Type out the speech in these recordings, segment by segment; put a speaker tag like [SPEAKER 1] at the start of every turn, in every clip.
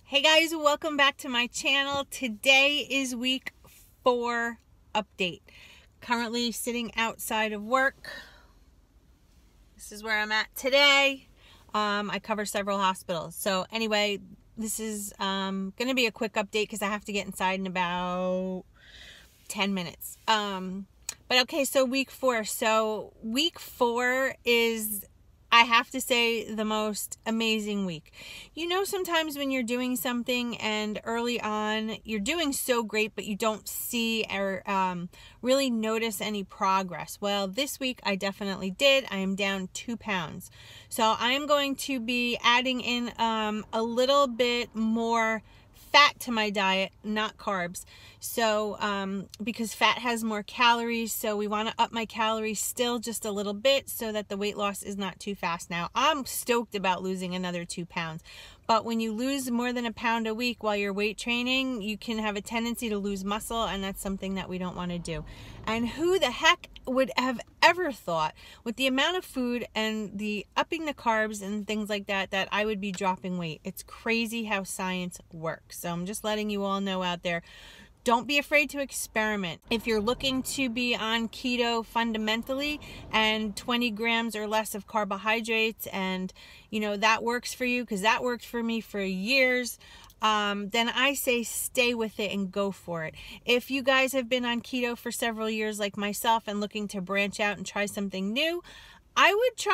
[SPEAKER 1] Hey guys, welcome back to my channel. Today is week 4 update. Currently sitting outside of work. This is where I'm at today. I cover several hospitals. So anyway, this is going to be a quick update because I have to get inside in about 10 minutes. But okay, so week 4. So week 4 is, I have to say, the most amazing week. You know, sometimes when you're doing something and early on you're doing so great, but you don't see or really notice any progress. Well, this week I definitely did. I am down 2 pounds. So I'm going to be adding in a little bit more fat to my diet, not carbs. So because fat has more calories, so we want to up my calories still just a little bit so that the weight loss is not too fast. Now I'm stoked about losing another 2 pounds, but when you lose more than a pound a week while you're weight training, you can have a tendency to lose muscle, and that's something that we don't want to do. And who the heck would have ever thought, with the amount of food and the upping the carbs and things like that, that I would be dropping weight? It's crazy how science works. So I'm just letting you all know out there, don't be afraid to experiment. If you're looking to be on keto fundamentally and 20 grams or less of carbohydrates, and you know that works for you, because that worked for me for years, then I say stay with it and go for it. If you guys have been on keto for several years like myself and looking to branch out and try something new, I would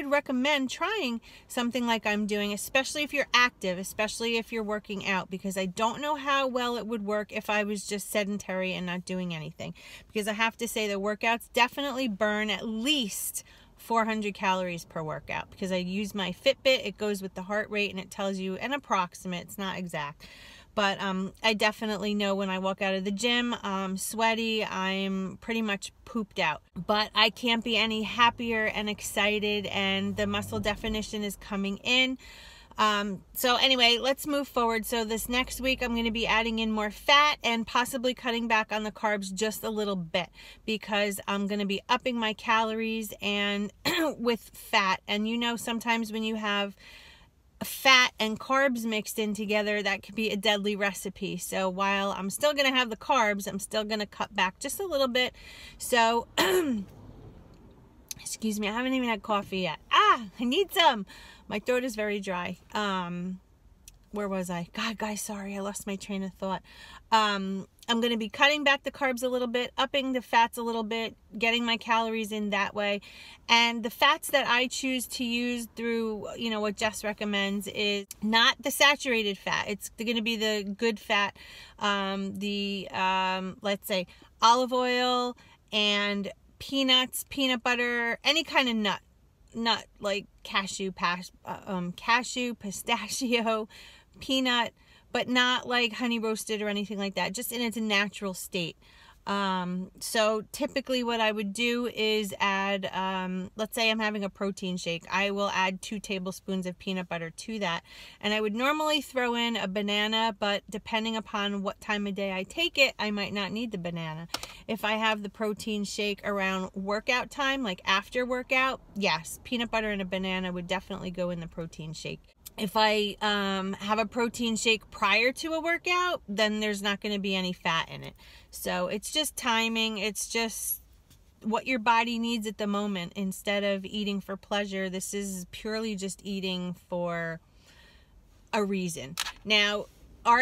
[SPEAKER 1] recommend trying something like I'm doing, especially if you're active, especially if you're working out, because I don't know how well it would work if I was just sedentary and not doing anything. Because I have to say the workouts definitely burn at least 400 calories per workout, because I use my Fitbit. It goes with the heart rate and it tells you an approximate, it's not exact. But I definitely know when I walk out of the gym, sweaty, I'm pretty much pooped out. But I can't be any happier and excited, and the muscle definition is coming in. So anyway, let's move forward. So this next week, I'm going to be adding in more fat and possibly cutting back on the carbs just a little bit, because I'm going to be upping my calories and with fat. And you know, sometimes when you have fat and carbs mixed in together, that could be a deadly recipe. So while I'm still going to have the carbs, I'm still going to cut back just a little bit. So excuse me, I haven't even had coffee yet. I need some. My throat is very dry. Where was I? God, guys, sorry, I lost my train of thought. I'm going to be cutting back the carbs a little bit, upping the fats a little bit, getting my calories in that way. And the fats that I choose to use through, you know, what Jess recommends is not the saturated fat. It's going to be the good fat, let's say olive oil and peanuts, peanut butter, any kind of nut like cashew, pistachio, peanut, but not like honey roasted or anything like that, just in its natural state. So typically what I would do is add, let's say I'm having a protein shake, I will add 2 tablespoons of peanut butter to that. And I would normally throw in a banana, but depending upon what time of day I take it, I might not need the banana. If I have the protein shake around workout time, like after workout, yes, peanut butter and a banana would definitely go in the protein shake. If I have a protein shake prior to a workout, then there's not going to be any fat in it. So it's just timing. It's just what your body needs at the moment. Instead of eating for pleasure, this is purely just eating for a reason. Now, our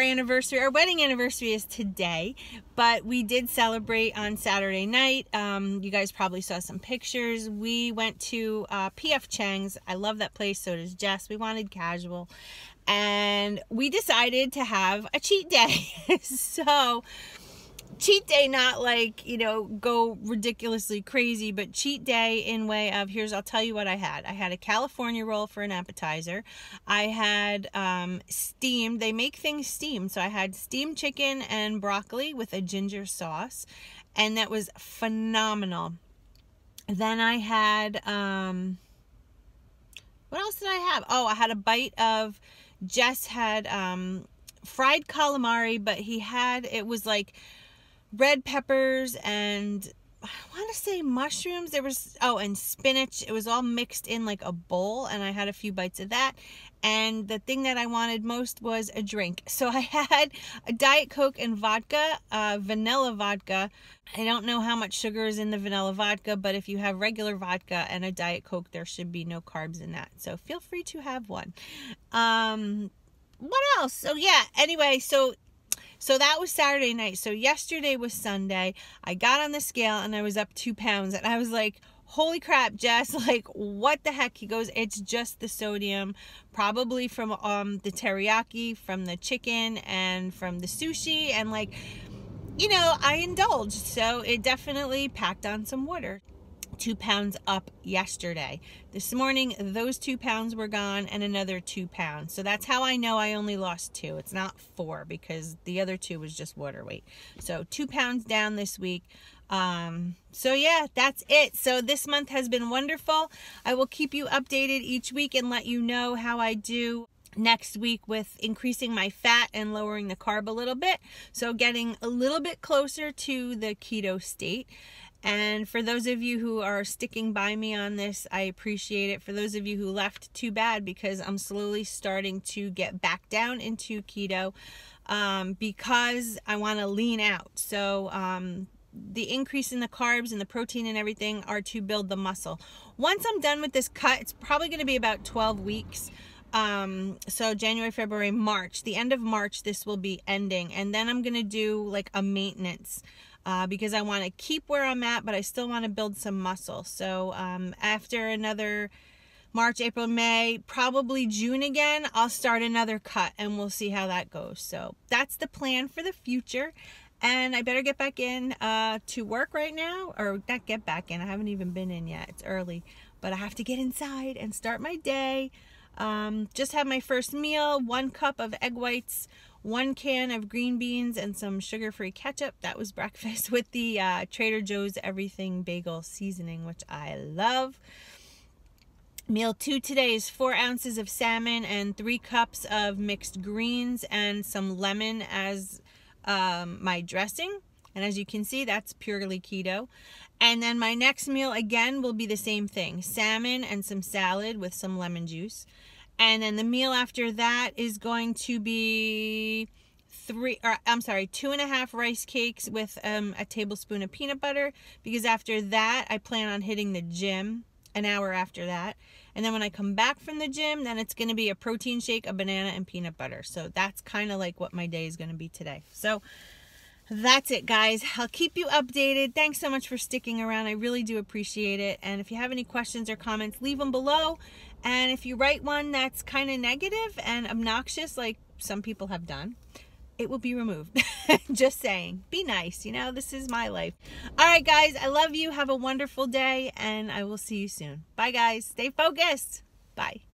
[SPEAKER 1] wedding anniversary is today, but we did celebrate on Saturday night. You guys probably saw some pictures. We went to P.F. Chang's. I love that place. So does Jess. We wanted casual, and we decided to have a cheat day. So cheat day, not like, you know, go ridiculously crazy, but cheat day in way of, I'll tell you what I had. I had a California roll for an appetizer. I had steamed, they make things steamed. So I had steamed chicken and broccoli with a ginger sauce, and that was phenomenal. Then I had, what else did I have? Oh, I had a bite of, Jess had fried calamari, but it was like red peppers and I want to say mushrooms. There was, oh, and spinach. It was all mixed in like a bowl, and I had a few bites of that. And the thing that I wanted most was a drink. So I had a Diet Coke and vodka, vanilla vodka. I don't know how much sugar is in the vanilla vodka, but if you have regular vodka and a Diet Coke, there should be no carbs in that. So feel free to have one. What else? So yeah, anyway, so that was Saturday night. So yesterday was Sunday. I got on the scale and I was up 2 pounds, and I was like, holy crap, Jess, like, what the heck? He goes, it's just the sodium, probably from the teriyaki, from the chicken, and from the sushi, and like, you know, I indulged, so it definitely packed on some water. 2 pounds up yesterday. This morning, those 2 pounds were gone, and another 2 pounds. So that's how I know I only lost 2. It's not 4, because the other 2 was just water weight. So 2 pounds down this week. So yeah, that's it. So this month has been wonderful. I will keep you updated each week and let you know how I do next week with increasing my fat and lowering the carb a little bit. So getting a little bit closer to the keto state. And for those of you who are sticking by me on this, I appreciate it. For those of you who left, too bad, because I'm slowly starting to get back down into keto because I want to lean out. So the increase in the carbs and the protein and everything are to build the muscle. Once I'm done with this cut, it's probably going to be about 12 weeks. So January, February, March, the end of March, this will be ending. And then I'm going to do like a maintenance because I want to keep where I'm at, but I still want to build some muscle. So after another March, April, May, probably June again, I'll start another cut and we'll see how that goes. So that's the plan for the future. And I better get back in to work right now, or not get back in. I haven't even been in yet. It's early, but I have to get inside and start my day. Just had my first meal, 1 cup of egg whites, 1 can of green beans, and some sugar-free ketchup. That was breakfast with the Trader Joe's Everything Bagel seasoning, which I love. Meal 2 today is 4 ounces of salmon and 3 cups of mixed greens and some lemon as my dressing. And as you can see, that's purely keto. And then my next meal again will be the same thing, salmon and some salad with some lemon juice. And then the meal after that is going to be 2.5 rice cakes with a tablespoon of peanut butter, because after that I plan on hitting the gym an hour after that. And then when I come back from the gym, then it's going to be a protein shake, a banana, and peanut butter. So that's kind of like what my day is going to be today. So that's it, guys. I'll keep you updated. Thanks so much for sticking around. I really do appreciate it. And if you have any questions or comments, leave them below. And if you write one that's kind of negative and obnoxious, like some people have done, it will be removed. Just saying. Be nice. You know, this is my life. All right, guys. I love you. Have a wonderful day, and I will see you soon. Bye, guys. Stay focused. Bye.